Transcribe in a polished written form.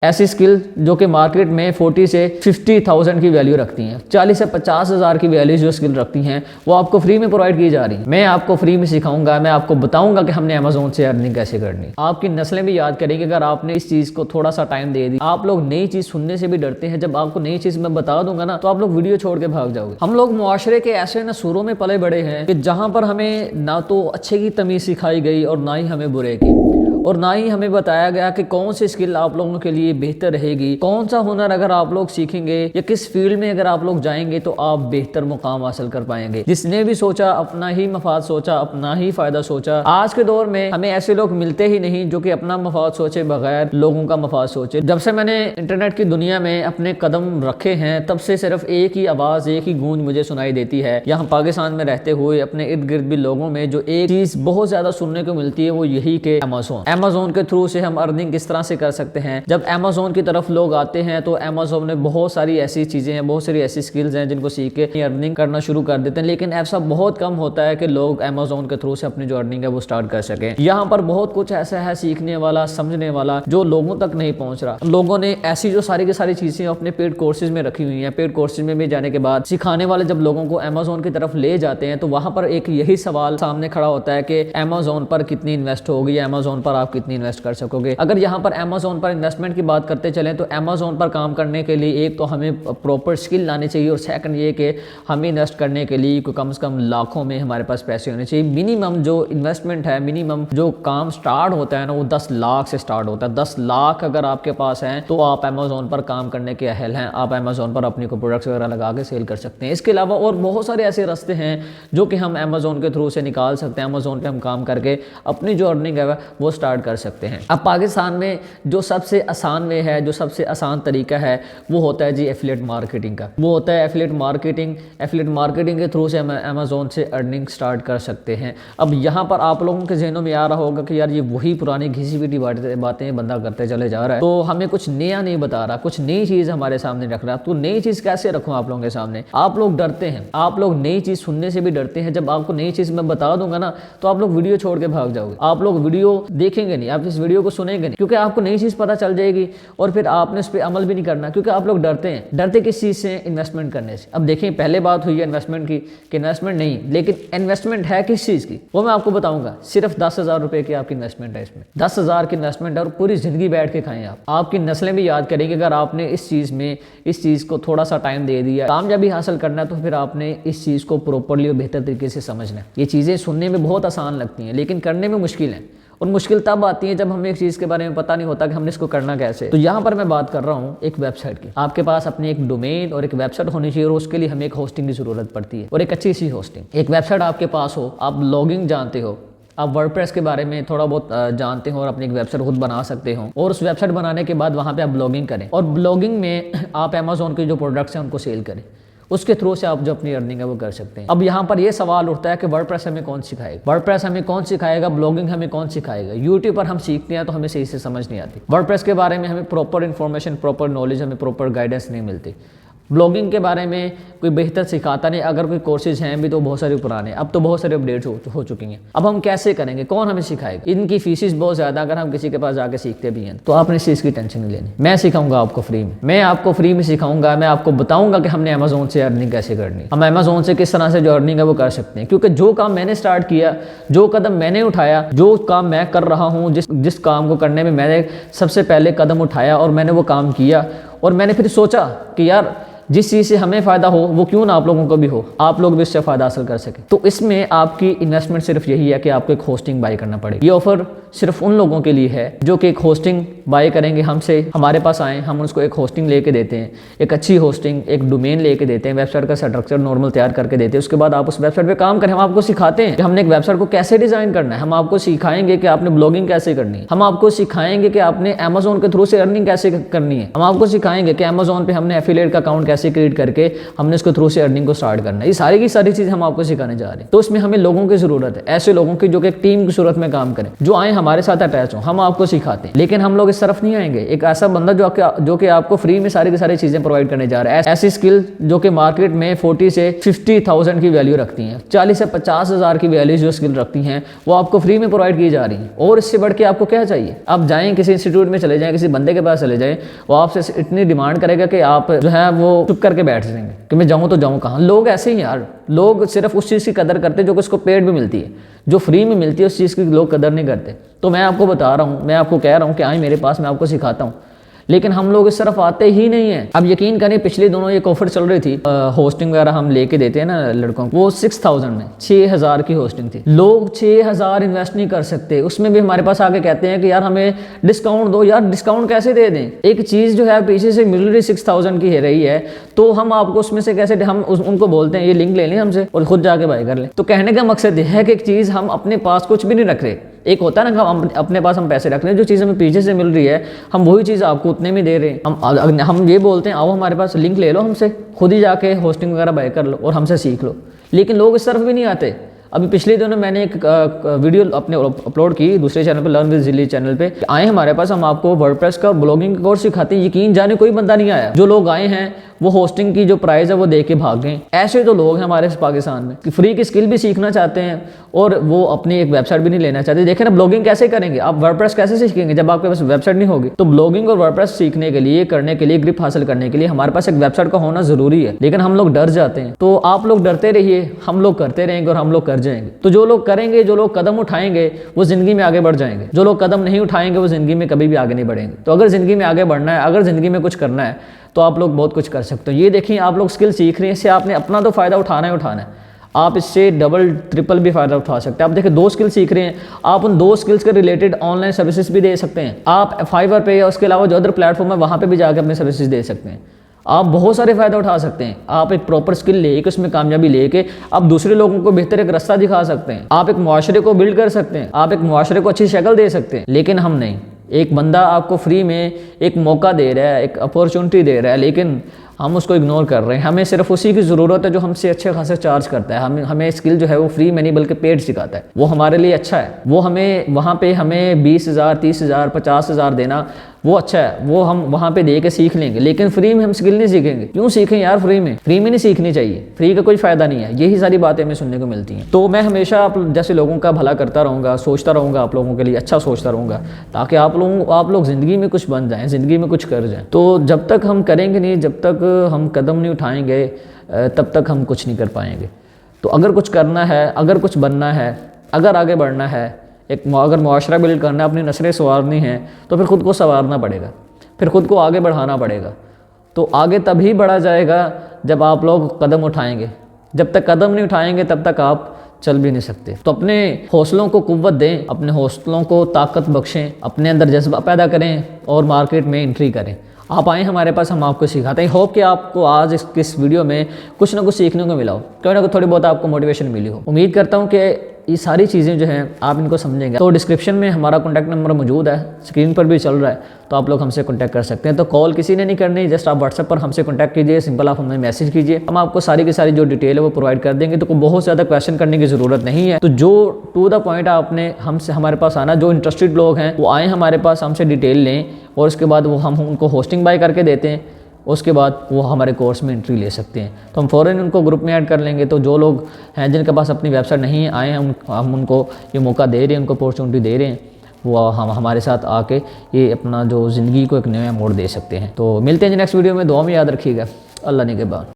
ऐसी स्किल जो कि मार्केट में 40 से 50,000 की वैल्यू रखती हैं, 40 से 50,000 की वैल्यू जो स्किल रखती हैं वो आपको फ्री में प्रोवाइड की जा रही है। मैं आपको फ्री में सिखाऊंगा, मैं आपको बताऊंगा कि हमने अमेजोन से अर्निंग कैसे करनी। आपकी नस्लें भी याद करेंगे अगर आपने इस चीज को थोड़ा सा टाइम दे दी। आप लोग नई चीज सुनने से भी डरते हैं, जब आपको नई चीज मैं बता दूंगा ना तो आप लोग वीडियो छोड़ के भाग जाओगे। हम लोग मुआशरे के ऐसे नसूरों में पले बड़े हैं कि जहां पर हमें ना तो अच्छे की तमीज सिखाई गई और ना ही हमें बुरे की, और ना ही हमें बताया गया कि कौन सी स्किल आप लोगों के लिए बेहतर रहेगी, कौन सा हुनर अगर आप लोग सीखेंगे या किस फील्ड में अगर आप लोग जाएंगे तो आप बेहतर मुकाम हासिल कर पाएंगे। जिसने भी सोचा अपना ही मफाद सोचा, अपना ही फायदा सोचा। आज के दौर में हमें ऐसे लोग मिलते ही नहीं जो कि अपना मफाद सोचे बगैर लोगों का मफाद सोचे। जब से मैंने इंटरनेट की दुनिया में अपने कदम रखे हैं तब से सिर्फ एक ही आवाज, एक ही गूंज मुझे सुनाई देती है। यहाँ पाकिस्तान में रहते हुए अपने इर्द गिर्द भी लोगों में जो एक चीज बहुत ज्यादा सुनने को मिलती है वो यही कि अमेजोन के थ्रू से हम अर्निंग किस तरह से कर सकते हैं। जब अमेजोन की तरफ लोग आते हैं तो अमेजोन में बहुत सारी ऐसी चीजें हैं, बहुत सारी ऐसी स्किल्स हैं जिनको सीख के अर्निंग करना शुरू कर देते हैं। लेकिन ऐसा बहुत कम होता है कि लोग अमेजोन के थ्रू से अपनी जो अर्निंग है वो स्टार्ट कर सके। यहाँ पर बहुत कुछ ऐसा है सीखने वाला, समझने वाला, जो लोगों तक नहीं पहुंच रहा। लोगों ने ऐसी जो सारी की सारी चीजें अपने पेड कोर्सेज में रखी हुई हैं। पेड कोर्सेज में भी जाने के बाद सिखाने वाले जब लोगों को अमेजोन की तरफ ले जाते हैं तो वहां पर एक यही सवाल सामने खड़ा होता है कि अमेजोन पर कितनी इन्वेस्ट होगी या अमेजोन पर आप कितनी इन्वेस्ट कर सकोगे। अगर यहाँ पर अमेजोन पर इन्वेस्टमेंट की बात करते चलें तो अमेजोन पर काम करने के लिए एक तो हमें प्रॉपर स्किल लानी चाहिए और सेकंड ये कि हमें इन्वेस्ट करने के लिए कम से कम लाखों में हमारे पास पैसे होने चाहिए। मिनिमम जो इन्वेस्टमेंट है, मिनिमम जो काम स्टार्ट होता है ना वो 10 लाख से स्टार्ट होता है। 10 लाख अगर आपके पास है तो आप अमेजोन पर काम करने के अहल हैं। आप अमेजोन पर अपनी कोई प्रोडक्ट्स वगैरह लगा के सेल कर सकते हैं। इसके अलावा और बहुत सारे ऐसे रास्ते हैं जो कि हम अमेजोन के थ्रू से निकाल सकते हैं। अमेजोन पे हम काम करके अपनी जो अर्निंग है वो स्टार्ट कर सकते हैं। अब पाकिस्तान में जो सबसे आसान वे है, जो सबसे आसान तरीका है वो होता है जी एफिलिएट मार्केटिंग का। वो होता है एफिलिएट मार्केटिंग। एफिलिएट मार्केटिंग के थ्रू से हम अमेजोन से अर्निंग स्टार्ट कर सकते हैं। अब यहाँ पर आप लोगों के जहनों में आ रहा होगा कि यार ये वही पुरानी घिसी पिटी बातें बंदा करते चले जा रहा है, तो हमें कुछ नया नहीं बता रहा, कुछ नई चीज़ हमारे सामने रख रहा है। तो नई चीज़ कैसे रखूँ आप लोगों के सामने? आप लोग डरते हैं, आप लोग नई चीज़ सुनने से भी डरते हैं। जब आपको नई चीज़ मैं बता दूंगा ना तो आप लोग वीडियो छोड़ के भाग जाओगे। आप लोग वीडियो देखेंगे नहीं, आप इस वीडियो को सुनेंगे नहीं, क्योंकि आपको नई चीज़ पता चल जाएगी और फिर आपने उस पर अमल भी नहीं करना, क्योंकि आप लोग डरते हैं। डरते किस चीज़ से? इन्वेस्टमेंट करने से। अब देखिए पहले बात हुई है इन्वेस्टमेंट की कि इन्वेस्टमेंट नहीं, लेकिन इन्वेस्टमेंट है किस चीज़ की वो मैं आपको बताऊंगा। सिर्फ 10,000 रुपए की आपकी इन्वेस्टमेंट है। इसमें 10,000 की इन्वेस्टमेंट है और पूरी जिंदगी बैठ के खाएं आप। आपकी नस्लें भी याद करेंगे अगर आपने इस चीज़ को थोड़ा सा टाइम दे दिया। कामयाबी हासिल करना है तो फिर आपने इस चीज़ को प्रॉपरली और बेहतर तरीके से समझना है। ये चीज़ें सुनने में बहुत आसान लगती हैं लेकिन करने में मुश्किल है, और मुश्किल तब आती है जब हमें एक चीज़ के बारे में पता नहीं होता कि हमने इसको करना कैसे। तो यहाँ पर मैं बात कर रहा हूँ एक वेबसाइट की। आपके पास अपनी एक डोमेन और एक वेबसाइट होनी चाहिए और उसके लिए हमें एक होस्टिंग की जरूरत पड़ती है, और एक अच्छी सी होस्टिंग। एक वेबसाइट आपके पास हो, आप ब्लॉगिंग जानते हो, आप वर्डप्रेस के बारे में थोड़ा बहुत जानते हो और अपनी एक वेबसाइट खुद बना सकते हो, और उस वेबसाइट बनाने के बाद वहाँ पे आप ब्लॉगिंग करें और ब्लॉगिंग में आप अमेजोन के जो प्रोडक्ट्स हैं उनको सेल करें। उसके थ्रू से आप जो अपनी अर्निंग है वो कर सकते हैं। अब यहाँ पर ये सवाल उठता है कि वर्डप्रेस हमें कौन सिखाएगा? वर्डप्रेस हमें कौन सिखाएगा? ब्लॉगिंग हमें कौन सिखाएगा? यूट्यूब पर हम सीखते हैं तो हमें सही से समझ नहीं आती। वर्डप्रेस के बारे में हमें प्रॉपर इन्फॉर्मेशन, प्रॉपर नॉलेज, हमें प्रॉपर गाइडेंस नहीं मिलती। ब्लॉगिंग के बारे में कोई बेहतर सिखाता नहीं। अगर कोई कोर्सेज हैं भी तो बहुत सारे पुराने, अब तो बहुत सारे अपडेट्स हो चुकी हैं। अब हम कैसे करेंगे? कौन हमें सिखाएगा? इनकी फीसिस बहुत ज़्यादा, अगर हम किसी के पास जाके सीखते भी हैं तो आपने इस चीज़ की टेंशन नहीं लेनी। मैं सिखाऊंगा आपको फ्री में, मैं आपको फ्री में सिखाऊंगा। मैं आपको बताऊंगा कि हमने अमेजोन से अर्निंग कैसे करनी, हम अमेजोन से किस तरह से जो अर्निंग है वो कर सकते हैं। क्योंकि जो काम मैंने स्टार्ट किया, जो कदम मैंने उठाया, जो काम मैं कर रहा हूँ, जिस काम को करने में मैंने सबसे पहले कदम उठाया और मैंने वो काम किया, और मैंने फिर सोचा कि यार जिस चीज़ से हमें फ़ायदा हो वो क्यों ना आप लोगों को भी हो, आप लोग भी इससे फ़ायदा हासिल कर सके। तो इसमें आपकी इन्वेस्टमेंट सिर्फ यही है कि आपको एक होस्टिंग बाय करना पड़ेगा। ये ऑफर सिर्फ उन लोगों के लिए है जो कि एक होस्टिंग बाय करेंगे हमसे, हमारे पास आए, हम उसको एक होस्टिंग लेके देते हैं, एक अच्छी होस्टिंग, एक डोमेन लेके देते हैं, वेबसाइट का स्ट्रक्चर नॉर्मल तैयार करके देते हैं। उसके बाद आप उस वेबसाइट पे काम करें। हम आपको सिखाते हैं कि हमने एक वेबसाइट को कैसे डिजाइन करना है, हम आपको सिखाएंगे कि आपने ब्लॉगिंग कैसे करनी है, हम आपको सिखाएंगे कि आपने अमेजोन के थ्रू से अर्निंग कैसे करनी है, हम आपको सिखाएंगे कि अमेजोन पे हमने एफिलिएट का अकाउंट कैसे पैसे क्रिएट करके हमने उसके थ्रू से अर्निंग को स्टार्ट करना है। ये सारी की सारी चीज़ हम आपको सिखाने जा रहे हैं। तो इसमें हमें लोगों की ज़रूरत है, ऐसे लोगों की जो कि एक टीम की सूरत में काम करें, जो आए हमारे साथ अटैच हो, हम आपको सिखाते हैं। लेकिन हम लोग इस तरफ नहीं आएंगे। एक ऐसा बंदा जो कि आपको फ्री में सारी की सारी चीज़ें प्रोवाइड करने जा रहा है, ऐसी स्किल जो कि मार्केट में 40 से 50,000 की वैल्यू रखती हैं, 40 से 50,000 की वैल्यू जो स्किल रखती हैं, वो आपको फ्री में प्रोवाइड की जा रही हैं। और इससे बढ़ के आपको क्या चाहिए? आप जाएं किसी इंस्टीट्यूट में चले जाएं, किसी बंदे के पास चले जाएं, वो आपसे इतनी डिमांड करेगा कि आप जो है वो चुप करके बैठ जाएंगे कि मैं जाऊँ तो जाऊँ कहाँ। लोग ऐसे ही यार, लोग सिर्फ उस चीज़ की कदर करते हैं जो कि उसको पेड भी मिलती है, जो फ्री में मिलती है उस चीज़ की लोग कदर नहीं करते। तो मैं आपको बता रहा हूँ, मैं आपको कह रहा हूँ कि आए मेरे पास, मैं आपको सिखाता हूँ। लेकिन हम लोग इस तरफ आते ही नहीं है। अब यकीन करें, पिछले दोनों एक ऑफर चल रही थी, होस्टिंग वगैरह हम लेके देते हैं ना लड़कों को, वो 6000 में 6000 की होस्टिंग थी। लोग 6000 इन्वेस्ट नहीं कर सकते, उसमें भी हमारे पास आके कहते हैं कि यार हमें डिस्काउंट दो। यार डिस्काउंट कैसे दे दें? एक चीज़ जो है पीछे से मिल रही 6000 की है रही है, तो हम आपको उसमें से कैसे, हम उनको बोलते हैं ये लिंक ले लें हमसे और खुद जाके बाय कर लें। तो कहने का मकसद यह है कि एक चीज़ हम अपने पास कुछ भी नहीं रख रहे। एक होता है ना, हम अपने पास हम पैसे रख रहे हैं, जो चीज़ हमें पीछे से मिल रही है हम वही चीज़ आपको उतने में दे रहे हैं। हम ये बोलते हैं आओ हमारे पास, लिंक ले लो हमसे, खुद ही जाके होस्टिंग वगैरह बाय कर लो और हमसे सीख लो। लेकिन लोग इस तरफ भी नहीं आते। अभी पिछले दिनों मैंने एक वीडियो अपने अपलोड की दूसरे चैनल पे, लर्न विद जिली चैनल पे। आए हमारे पास, हम आपको वर्डप्रेस का ब्लॉगिंग का कोर्स सिखाते हैं। यकीन जाने कोई बंदा नहीं आया। जो लोग आए हैं वो होस्टिंग की जो प्राइस है वो दे के भाग गए। ऐसे तो लोग हैं हमारे पाकिस्तान में कि फ्री की स्किल भी सीखना चाहते हैं और वो अपनी एक वेबसाइट भी नहीं लेना चाहते। देखें ना, ब्लॉगिंग कैसे करेंगे आप? वर्डप्रेस कैसे सीखेंगे जब आपके पास वेबसाइट नहीं होगी? तो ब्लॉगिंग और वर्डप्रेस सीखने के लिए, करने के लिए, ग्रिप हासिल करने के लिए हमारे पास एक वेबसाइट का होना जरूरी है। लेकिन हम लोग डर जाते हैं। तो आप लोग डरते रहिए, हम लोग करते रहेंगे और हम लोग कर जाएंगे। तो जो लोग करेंगे, जो लोग कदम उठाएंगे, वो जिंदगी में आगे बढ़ जाएंगे। जो लोग कदम नहीं उठाएंगे वो जिंदगी में कभी भी आगे नहीं बढ़ेंगे। तो अगर जिंदगी में आगे बढ़ना है, अगर जिंदगी में कुछ करना है, तो आप लोग बहुत कुछ कर सकते हो। ये देखिए, आप लोग स्किल सीख रहे हैं, इससे आपने अपना तो फ़ायदा उठाना ही उठाना है। आप इससे डबल ट्रिपल भी फ़ायदा उठा सकते हैं। आप देखिए, 2 स्किल सीख रहे हैं, आप उन 2 स्किल्स के रिलेटेड ऑनलाइन सर्विसेज भी दे सकते हैं। आप फाइवर पे या उसके अलावा जो अदर प्लेटफॉर्म है वहाँ पे भी जाकर अपने सर्विसेज दे सकते हैं। आप बहुत सारे फ़ायदा उठा सकते हैं। आप एक प्रॉपर स्किल लेके, उसमें कामयाबी लेके आप दूसरे लोगों को बेहतर एक रास्ता दिखा सकते हैं। आप एक मुआशरे को बिल्ड कर सकते हैं, आप एक मुआशरे को अच्छी शक्ल दे सकते हैं। लेकिन हम नहीं। एक बंदा आपको फ्री में एक मौका दे रहा है, एक अपॉर्चुनिटी दे रहा है, लेकिन हम उसको इग्नोर कर रहे हैं। हमें सिर्फ उसी की ज़रूरत है जो हमसे अच्छे खासे चार्ज करता है। हमें स्किल जो है वो फ्री में नहीं बल्कि पेड सिखाता है। वो हमारे लिए अच्छा है। वो हमें वहाँ पे हमें 20,000, 30,000, 50,000 देना वो अच्छा है, वो हम वहाँ पे दे के सीख लेंगे। लेकिन फ्री में हम स्किल नहीं सीखेंगे। क्यों सीखें यार? फ्री में नहीं सीखनी चाहिए। फ्री का कोई फ़ायदा नहीं है। यही सारी बातें हमें सुनने को मिलती हैं। तो मैं हमेशा आप जैसे लोगों का भला करता रहूँगा, सोचता रहूँगा, आप लोगों के लिए अच्छा सोचता रहूँगा, ताकि आप लोग ज़िंदगी में कुछ बन जाएँ, ज़िंदगी में कुछ कर जाएँ। तो जब तक हम करेंगे नहीं, जब तक हम कदम नहीं उठाएंगे, तब तक हम कुछ नहीं कर पाएंगे। तो अगर कुछ करना है, अगर कुछ बनना है, अगर आगे बढ़ना है, अगर मुआशरा बिल्ड करना है, अपनी नस्लें संवारनी हैं, तो फिर खुद को संवारना पड़ेगा, फिर खुद को आगे बढ़ाना पड़ेगा। तो आगे तभी बढ़ा जाएगा जब आप लोग कदम उठाएंगे। जब तक कदम नहीं उठाएंगे तब तक आप चल भी नहीं सकते। तो अपने हौसलों को कुव्वत दें, अपने हौसलों को ताकत बख्शें, अपने अंदर जज्बा पैदा करें और मार्केट में एंट्री करें। आप आएँ हमारे पास, हम आपको सिखाते हैं। होप कि आपको आज इस वीडियो में कुछ ना कुछ सीखने को मिला हो, कोई ना कोई थोड़ी बहुत आपको मोटिवेशन मिली हो। उम्मीद करता हूँ कि ये सारी चीज़ें जो हैं आप इनको समझेंगे। तो डिस्क्रिप्शन में हमारा कॉन्टैक्ट नंबर मौजूद है, स्क्रीन पर भी चल रहा है, तो आप लोग हमसे कॉन्टैक्ट कर सकते हैं। तो कॉल किसी ने नहीं करनी, जस्ट आप व्हाट्सएप पर हमसे कॉन्टैक्ट कीजिए, सिंपल आप हमें मैसेज कीजिए, हम आपको सारी की सारी जो डिटेल है वो प्रोवाइड कर देंगे। तो कोई बहुत ज़्यादा क्वेश्चन करने की ज़रूरत नहीं है। तो जो टू द पॉइंट आपने हमसे हमारे पास आना, जो इंटरेस्टेड लोग हैं वो आएँ हमारे पास, हमसे डिटेल लें और उसके बाद वो हम उनको होस्टिंग बाय करके देते हैं। उसके बाद वो हमारे कोर्स में एंट्री ले सकते हैं। तो हम फ़ौरन उनको ग्रुप में ऐड कर लेंगे। तो जो लोग हैं जिनके पास अपनी वेबसाइट नहीं आए हैं, हम उनको ये मौका दे रहे हैं, उनको अपॉर्चुनिटी दे रहे हैं, वो हम हमारे साथ आके ये अपना जो ज़िंदगी को एक नया मोड़ दे सकते हैं। तो मिलते हैं नेक्स्ट वीडियो में। दुआ में याद रखिएगा। अल्लाह ने के बाद।